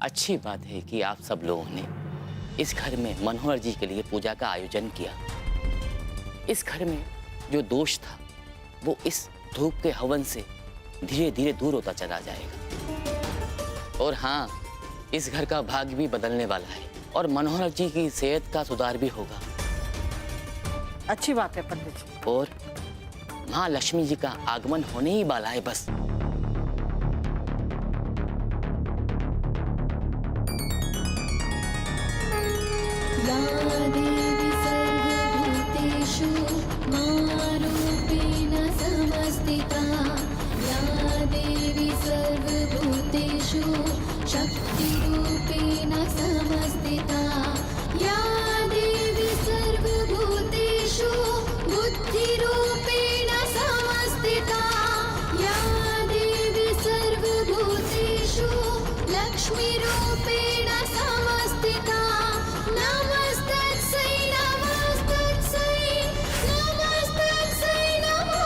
अच्छी बात है कि आप सब लोगों ने इस घर में मनोहर जी के लिए पूजा का आयोजन किया। इस घर में जो दोष था वो इस धूप के हवन से धीरे धीरे दूर होता चला जाएगा। और हाँ, इस घर का भाग्य भी बदलने वाला है और मनोहर जी की सेहत का सुधार भी होगा। अच्छी बात है पंडित जी। और माँ लक्ष्मी जी का आगमन होने ही वाला है बस। या देवी सर्वभूतेषु मारूपेण समस्थिता, या देवी सर्वभूतेषु शक्तिरूपेण समस्थिता, या देवी सर्वभूतेषु बुद्धिरूपेण समस्थिता, या देवी सर्वभूतेषु लक्ष्मीरूपेण समस्थिता। नमस्तस्यै नमस्तस्यै नमस्तस्यै नमो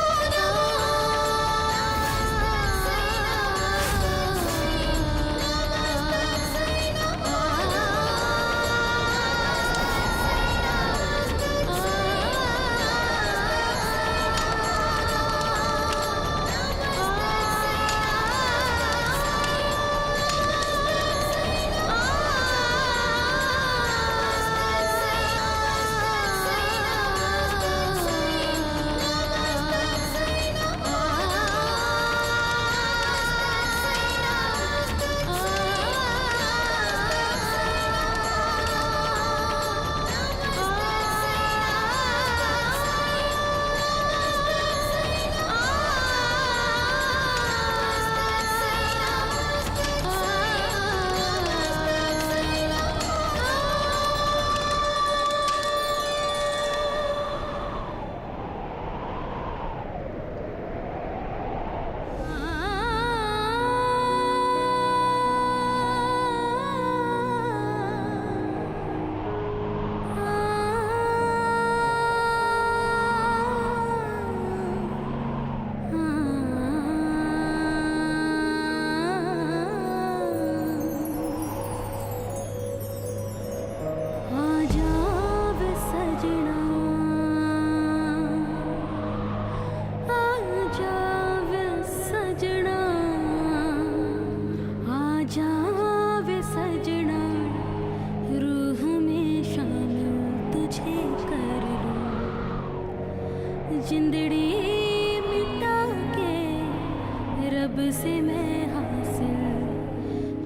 जिंदड़ी मिटा के रब से मैं हासिल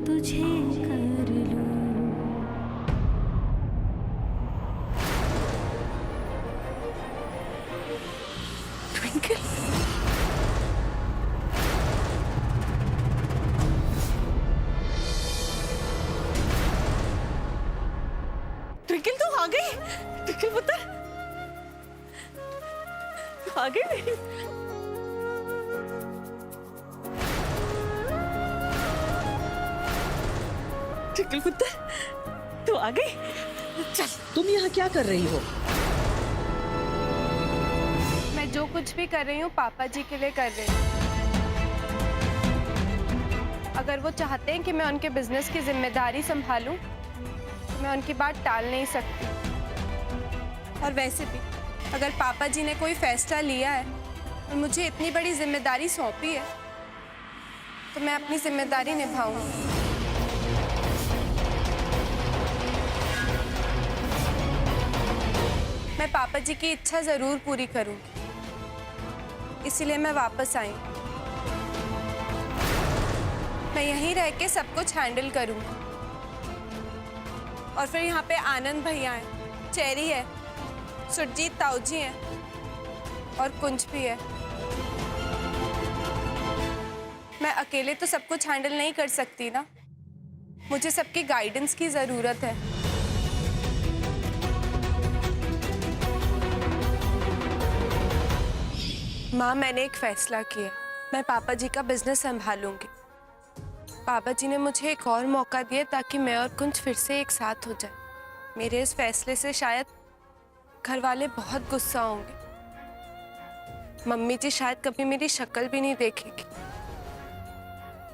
तुझे कर लूं। ट्विंकल, ट्विंकल तू आ गई? ट्विंकल पुत्र आ गई? ट्विंकल पुत्र तू आ गई? चल, तुम यहाँ क्या कर रही हो? मैं जो कुछ भी कर रही हूँ पापा जी के लिए कर रही हूँ। अगर वो चाहते हैं कि मैं उनके बिजनेस की जिम्मेदारी संभालूं, तो मैं उनकी बात टाल नहीं सकती। और वैसे भी अगर पापा जी ने कोई फैसला लिया है और मुझे इतनी बड़ी जिम्मेदारी सौंपी है, तो मैं अपनी जिम्मेदारी निभाऊंगी। मैं पापा जी की इच्छा जरूर पूरी करूंगी, इसीलिए मैं वापस आई। मैं यहीं रह के सब कुछ हैंडल करूंगी। और फिर यहाँ पे आनंद भैया हैं, चेरी है, सुरजीत ताऊजी हैं और कुंज भी है। मैं अकेले तो सब कुछ हैंडल नहीं कर सकती ना, मुझे सबकी गाइडेंस की जरूरत है। माँ, मैंने एक फैसला किया, मैं पापा जी का बिजनेस संभालूंगी। पापा जी ने मुझे एक और मौका दिया ताकि मैं और कुंज फिर से एक साथ हो जाए। मेरे इस फैसले से शायद घर वाले बहुत गुस्सा होंगे। मम्मी जी शायद कभी मेरी शक्ल भी नहीं देखेगी।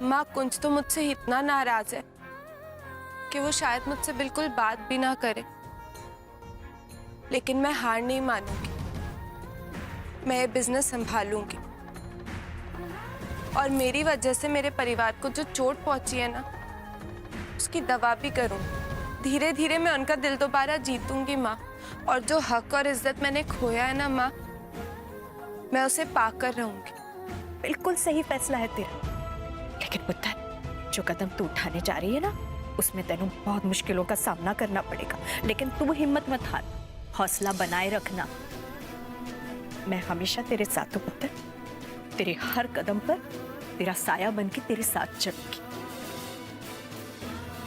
माँ, कुंज तो मुझसे इतना नाराज है कि वो शायद मुझसे बिल्कुल बात भी ना करे, लेकिन मैं हार नहीं मानूंगी। मैं ये बिजनेस संभालूंगी और मेरी वजह से मेरे परिवार को जो चोट पहुंची है ना, उसकी दवा भी करूंगी। धीरे धीरे मैं उनका दिल दोबारा जीतूंगी माँ, और जो हक और इज्जत मैंने खोया है ना माँ, मैं उसे पाकर रहूंगी। बिल्कुल सही फैसला है तेरा, लेकिन पुत्र जो कदम तू उठाने जा रही है ना, उसमें तेनू बहुत मुश्किलों का सामना करना पड़ेगा, लेकिन तू हिम्मत मत हार, हौसला बनाए रखना। मैं हमेशा तेरे साथ हूं पुत्र, तेरे हर कदम पर तेरा साया बन के तेरे साथ चलूंगी,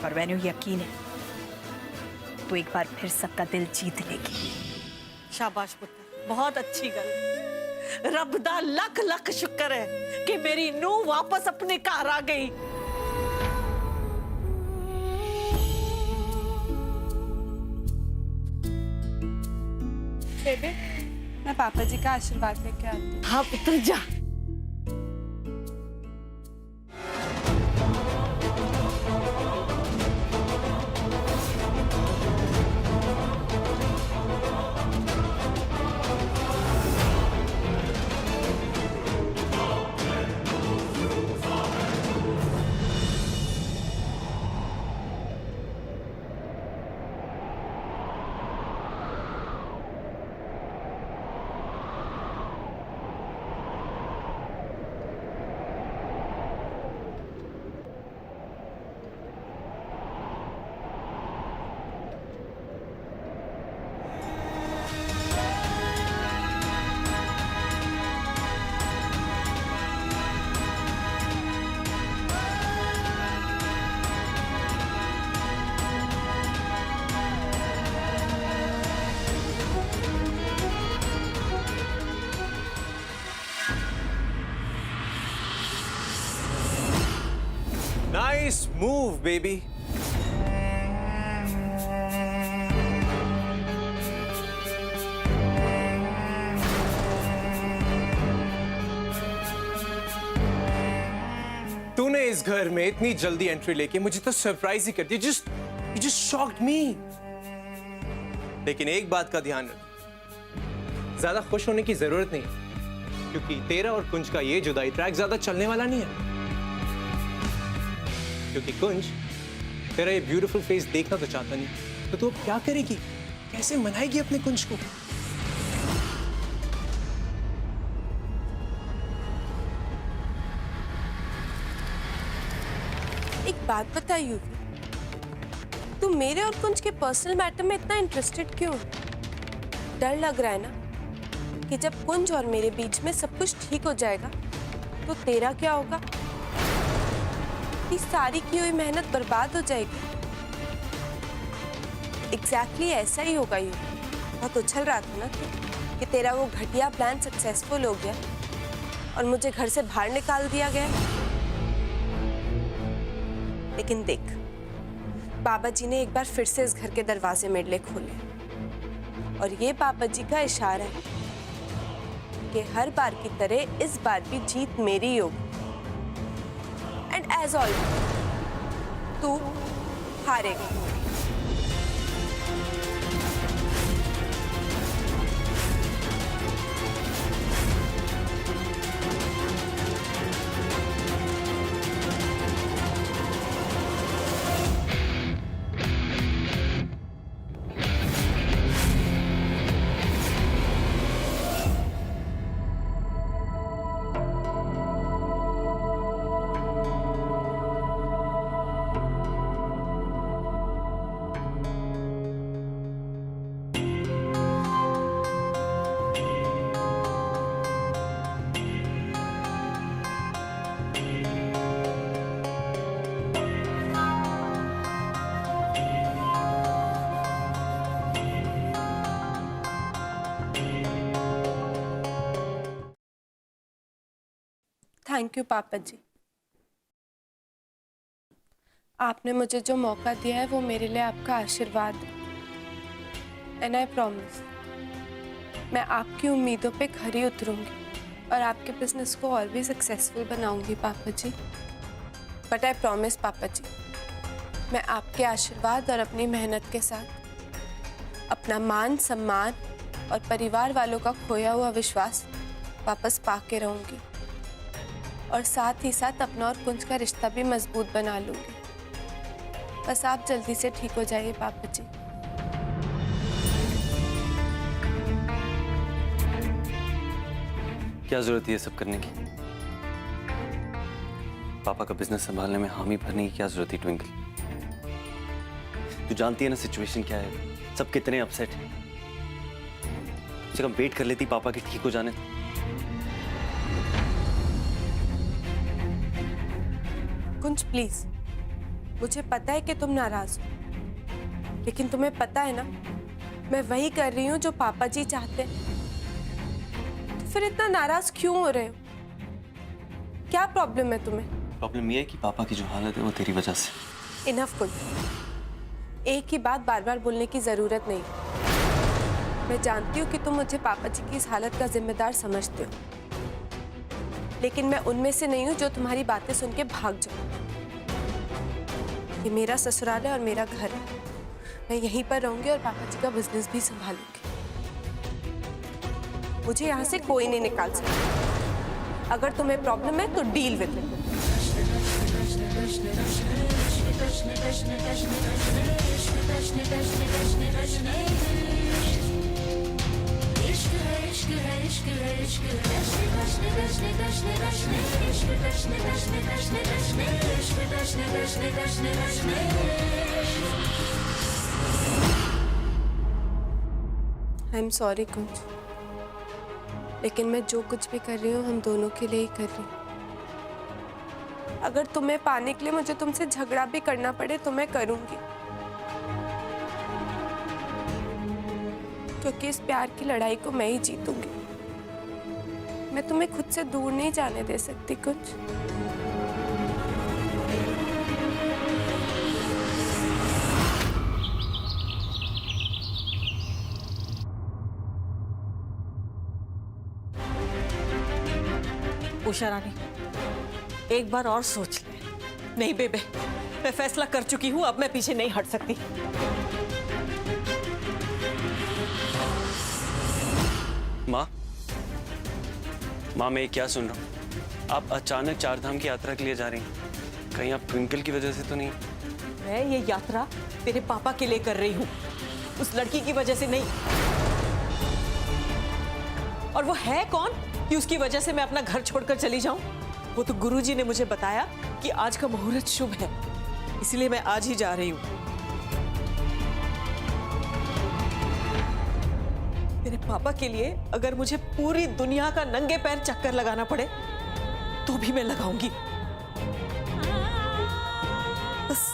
और मैंने यकीन है तू एक बार फिर सबका दिल जीत लेगी। शाबाश पुत्र, बहुत अच्छी गल। रब दा लख लख शुक्र है कि मेरी नूंह वापस अपने घर आ गई। बेबे, मैं पापा जी का आशीर्वाद लेके आती हूँ। हाँ पुत्र जा। Nice move, baby. तूने इस घर में इतनी जल्दी एंट्री लेके मुझे तो सरप्राइज ही कर दिया। You just shocked me. लेकिन एक बात का ध्यान रख, ज्यादा खुश होने की जरूरत नहीं, क्योंकि तेरा और कुंज का ये जुदाई ट्रैक ज्यादा चलने वाला नहीं है। क्योंकि कुंज तेरा ये ब्यूटीफुल फेस देखना तो चाहता नहीं, तो तू अब क्या करेगी? कैसे मनाएगी अपने कुंज को? एक बात बता यूवी, तू मेरे और कुंज के पर्सनल मैटर में इतना इंटरेस्टेड क्यों? डर लग रहा है ना कि जब कुंज और मेरे बीच में सब कुछ ठीक हो जाएगा तो तेरा क्या होगा? सारी की हुई मेहनत बर्बाद हो जाएगी। एग्जैक्टली ऐसा ही होगा। यू बहुत उछल रहा था ना कि तेरा वो घटिया प्लान सक्सेसफुल हो गया और मुझे घर से बाहर निकाल दिया गया। लेकिन देख, बाबा जी ने एक बार फिर से इस घर के दरवाजे मेरे लिए खोले, और ये बाबा जी का इशारा है कि हर बार की तरह इस बार भी जीत मेरी होगी। And as always, तू हारेगा। थैंक यू पापा जी, आपने मुझे जो मौका दिया है वो मेरे लिए आपका आशीर्वाद है। एंड आई प्रॉमिस, मैं आपकी उम्मीदों पे खरी उतरूंगी और आपके बिजनेस को और भी सक्सेसफुल बनाऊंगी पापा जी। बट आई प्रॉमिस पापा जी, मैं आपके आशीर्वाद और अपनी मेहनत के साथ अपना मान सम्मान और परिवार वालों का खोया हुआ विश्वास वापस पा के रहूंगी और साथ ही साथ अपना और कुंज का रिश्ता भी मजबूत बना लूंगी। बस आप जल्दी से ठीक हो जाइए पापा जी। क्या जरूरत है ये सब करने की? पापा का बिजनेस संभालने में हामी भरने की क्या जरूरत है ट्विंकल? तू जानती है ना सिचुएशन क्या है, सब कितने अपसेट हैं। कम से कम वेट कर लेती पापा के ठीक हो जाने। कुंज प्लीज, मुझे पता है कि तुम नाराज हो, लेकिन तुम्हें पता है ना मैं वही कर रही हूँ जो पापा जी चाहते हैं। तो फिर इतना नाराज क्यों हो रहे हो? क्या प्रॉब्लम है तुम्हें? प्रॉब्लम ये है कि पापा की जो हालत है वो तेरी वजह से। इनफ कुंज, एक ही बात बार बार बोलने की जरूरत नहीं। मैं जानती हूँ कि तुम मुझे पापा जी की इस हालत का जिम्मेदार समझते हो, लेकिन मैं उनमें से नहीं हूँ जो तुम्हारी बातें सुन के भाग जाओ। ये मेरा ससुराल है और मेरा घर है। मैं यहीं पर रहूंगी और पापा जी का बिजनेस भी संभालूंगी। मुझे यहाँ से कोई नहीं निकाल सकता। अगर तुम्हें प्रॉब्लम है तो deal with it. I am sorry Kunj, लेकिन मैं जो कुछ भी कर रही हूँ हम दोनों के लिए ही कर रही हूँ। अगर तुम्हें पाने के लिए मुझे तुमसे झगड़ा भी करना पड़े तो मैं करूंगी, क्योंकि इस प्यार की लड़ाई को मैं ही जीतूंगी। मैं तुम्हें खुद से दूर नहीं जाने दे सकती कुंज। उषा रानी, एक बार और सोच ले। नहीं बेबे, मैं फैसला कर चुकी हूँ, अब मैं पीछे नहीं हट सकती। माँ, मैं क्या सुन रहा हूँ? आप अचानक चारधाम की यात्रा के लिए जा रही हैं। कहीं आप ट्विंकल की वजह से तो नहीं? मैं ये यात्रा तेरे पापा के लिए कर रही हूँ, उस लड़की की वजह से नहीं। और वो है कौन कि उसकी वजह से मैं अपना घर छोड़कर चली जाऊं? वो तो गुरुजी ने मुझे बताया कि आज का मुहूर्त शुभ है, इसलिए मैं आज ही जा रही हूं। मेरे पापा के लिए अगर मुझे पूरी दुनिया का नंगे पैर चक्कर लगाना पड़े तो भी मैं लगाऊंगी। बस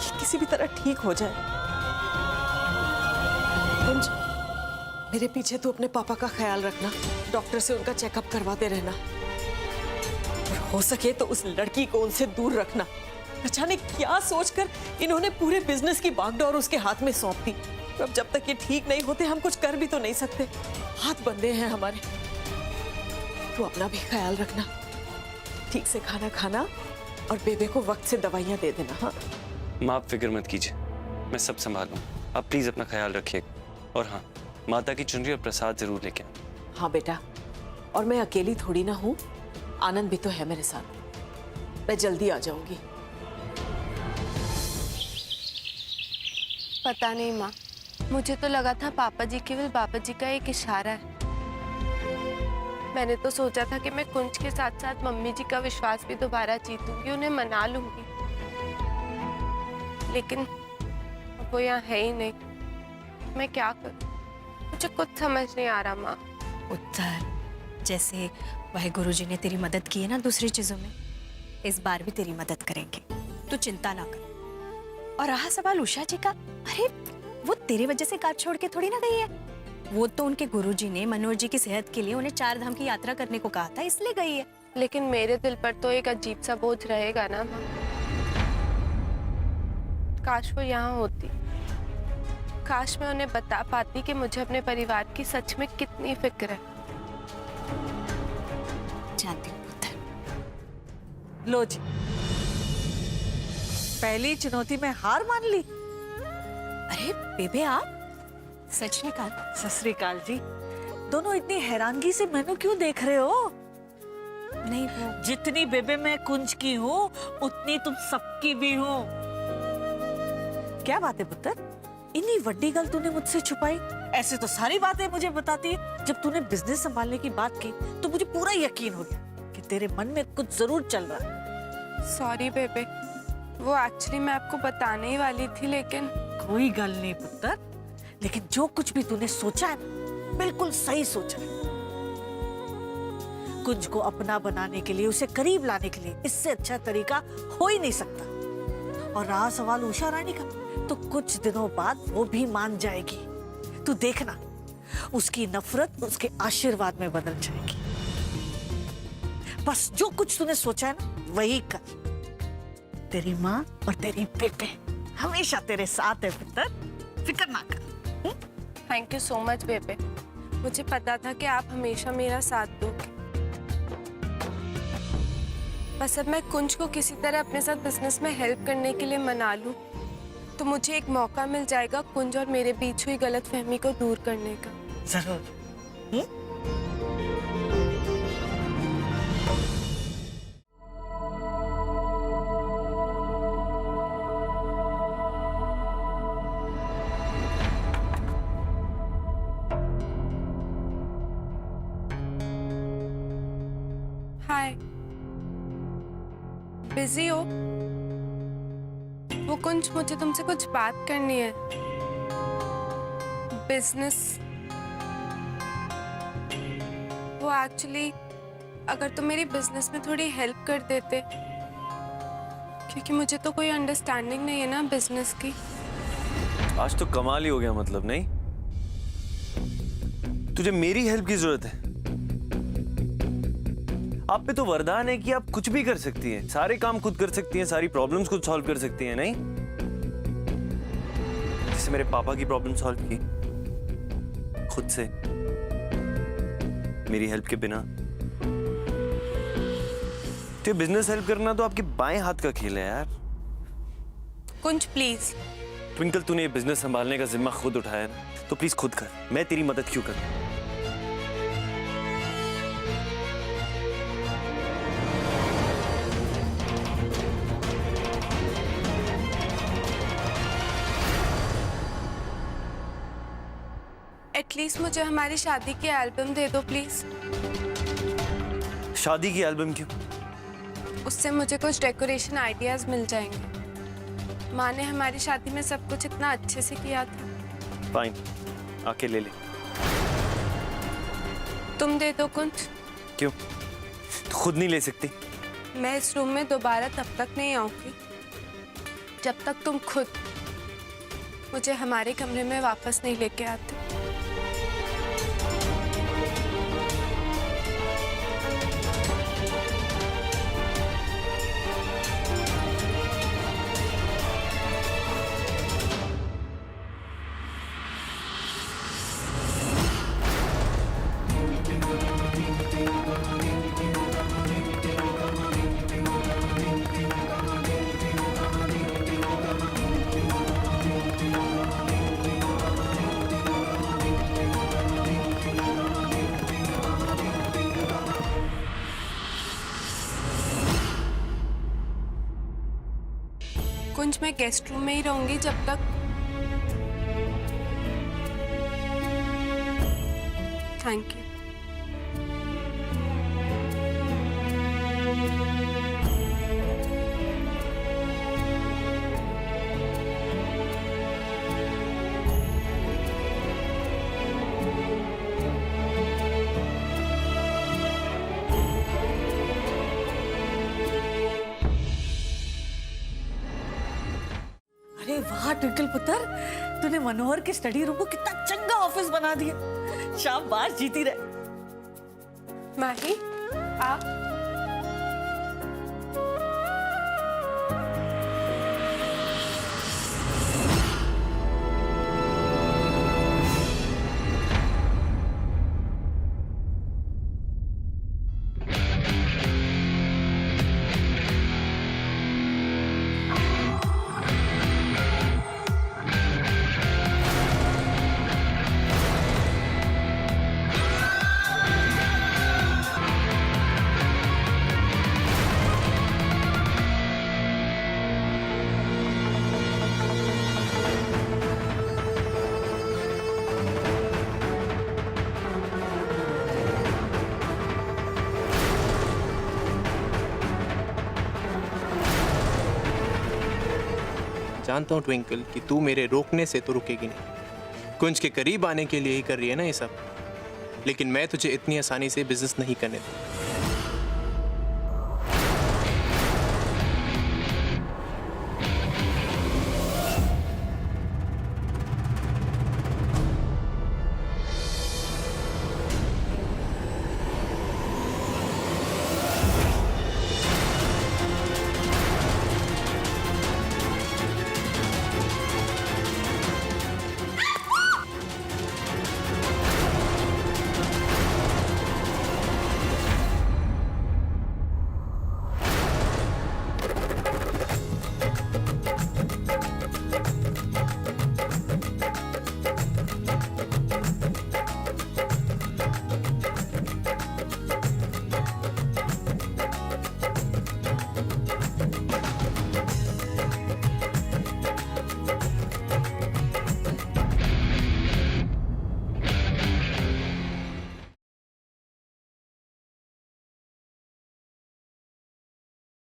ये किसी भी तरह ठीक हो जाए। कुंज, मेरे पीछे तू अपने पापा का ख्याल रखना, डॉक्टर से उनका चेकअप करवाते रहना, और हो सके तो उस लड़की को उनसे दूर रखना। न जाने क्या सोचकर इन्होंने पूरे बिजनेस की बागडोर उसके हाथ में सौंप दी। अब जब तक ये ठीक नहीं होते हम कुछ कर भी तो नहीं सकते, हाथ बंधे हैं हमारे। तू अपना भी ख्याल रखना, ठीक से खाना खाना और बेबे को वक्त से दवाइयां दे देना। हाँ माँ, आप फिक्र मत कीजिए, मैं सब संभालूं। आप प्लीज अपना ख्याल रखिए। और हाँ, माता की चुनरी और प्रसाद जरूर लेके आना। हाँ बेटा, और मैं अकेली थोड़ी ना हूँ, आनंद भी तो है मेरे साथ। मैं जल्दी आ जाऊंगी। पता नहीं माँ, मुझे तो लगा था पापा जी केवल बाबा जी का एक इशारा है। मैंने तो सोचा था कि मैं कुंज के साथ साथ मम्मी जी का विश्वास भी दोबारा जीतूंगी, उन्हें मना लूंगी, लेकिन अब वो यहाँ है ही नहीं। मैं क्या करूं? मुझे कुछ समझ नहीं आ रहा माँ। उत्तर, जैसे वह गुरुजी ने तेरी मदद की है ना दूसरी चीजों में, इस बार भी तेरी मदद करेंगे, तू चिंता ना कर। और रहा सवाल उषा जी का, अरे वो तेरी वजह से काज छोड़ के थोड़ी ना गई है। वो तो उनके गुरुजी ने मनोहर जी की सेहत के लिए उन्हें चारधाम की यात्रा करने को कहा था, इसलिए गई है। लेकिन मेरे दिल पर तो एक अजीब सा बोझ रहेगा ना माँ। काश वो यहाँ होती, काश मैं उन्हें बता पाती कि मुझे अपने परिवार की सच में कितनी फिक्र है। जानती हूँ पुत्र। लो जी, पहली चुनौती में हार मान ली। अरे बेबे आप सच में कहा। सत श्री अकाल जी। दोनों इतनी हैरानगी से मैंने क्यों देख रहे हो? नहीं वो जितनी बेबे मैं कुंज की हूँ उतनी तुम सबकी भी हो। क्या बात है पुत्र, इतनी बड़ी गल तूने मुझसे छुपाई? ऐसे तो सारी बातें मुझे बताती है। जब तूने बिजनेस संभालने की बात की तो मुझे पूरा यकीन हो गया कि तेरे मन में कुछ जरूर चल रहा है। सॉरी बेबे, वो एक्चुअली मैं आपको बताने ही वाली थी, लेकिन कोई गल नहीं पुत्र, लेकिन जो कुछ भी तूने सोचा है ना, बिल्कुल सही सोचा है। कुंज को अपना बनाने के लिए, उसे करीब लाने के लिए इससे अच्छा तरीका हो ही नहीं सकता। और रहा सवाल उषा रानी का, तो कुछ दिनों बाद वो भी मान जाएगी। तू देखना, उसकी नफरत उसके आशीर्वाद में बदल जाएगी। बस जो कुछ तूने सोचा है ना, वही कर। तेरी माँ और तेरी बेबे हमेशा तेरे साथ है पुत्र, फिक्र ना कर। थैंक यू सो मच बेबे, मुझे पता था कि आप हमेशा मेरा साथ दोगे। बस अब मैं कुंज को किसी तरह अपने साथ बिजनेस में हेल्प करने के लिए मना लूं, तो मुझे एक मौका मिल जाएगा कुंज और मेरे बीच हुई गलतफहमी को दूर करने का। जरूर। हाय, बिजी हो? वो कुंज, मुझे तुमसे कुछ बात करनी है। बिजनेस, वो एक्चुअली अगर तुम मेरी बिजनेस में थोड़ी हेल्प कर देते, क्योंकि मुझे तो कोई अंडरस्टैंडिंग नहीं है ना बिजनेस की। आज तो कमाल ही हो गया, मतलब नहीं? तुझे मेरी हेल्प की जरूरत है? आप पे तो वरदान है कि आप कुछ भी कर सकती हैं, सारे काम खुद कर सकती हैं, सारी प्रॉब्लम्स खुद सॉल्व कर सकती हैं, नहीं? जैसे मेरे पापा की प्रॉब्लम सॉल्व की खुद से, मेरी हेल्प के बिना। तो बिजनेस हेल्प करना तो आपके बाएं हाथ का खेल है यार। कुंज प्लीज। ट्विंकल, तूने ये बिजनेस संभालने का जिम्मा खुद उठाया ना, तो प्लीज खुद कर। मैं तेरी मदद क्यों करूं? एटलीस्ट मुझे हमारी शादी की एल्बम दे दो प्लीज। शादी की एल्बम क्यों? उससे मुझे कुछ डेकोरेशन आइडियाज मिल जाएंगे। माँ ने हमारी शादी में सब कुछ इतना अच्छे से किया था। फाइन, आके ले ले। तुम दे दो कुंज। क्यों? तो खुद नहीं ले सकती? मैं इस रूम में दोबारा तब तक नहीं आऊंगी जब तक तुम खुद मुझे हमारे कमरे में वापस नहीं लेके आते। कुंज, मैं गेस्ट रूम में ही रहूंगी जब तक। Thank you. अरे वाह ट्विंकल पुत्र, तूने मनोहर के स्टडी रूम को कितना चंगा ऑफिस बना दिया। शाबाश, जीती रहे। माही, आ। जानता हूँ ट्विंकल कि तू मेरे रोकने से तो रुकेगी नहीं। कुंज के करीब आने के लिए ही कर रही है ना ये सब, लेकिन मैं तुझे इतनी आसानी से बिजनेस नहीं करने दूंगा।